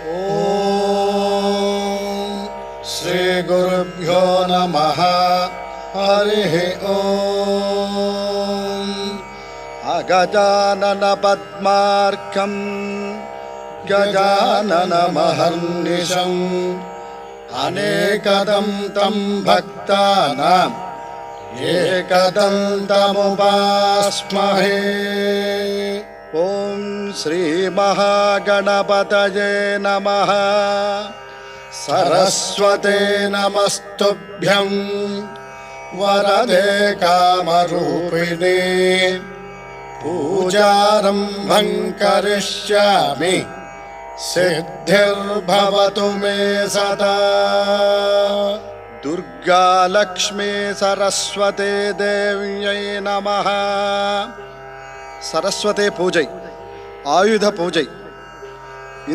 ఓం శ్రీ గురుభ్యో నమః. హరి ఓం. అగజానన పద్మార్కం గజాననమహర్నిశం అనేకదం తం భక్తానాం ఏకదంతముపాస్మహే. ఓం శ్రీ మహాగణపతయే నమః. సరస్వతే నమస్తుభ్యం వరదే కామరూపిణే. పూజారంభం కరిష్యామి సిద్ధిర్భవతు మే సదా. దుర్గా లక్ష్మీ సరస్వతే దేవ్యై నమః. సరస్వతే పూజై, ఆయుధ పూజై.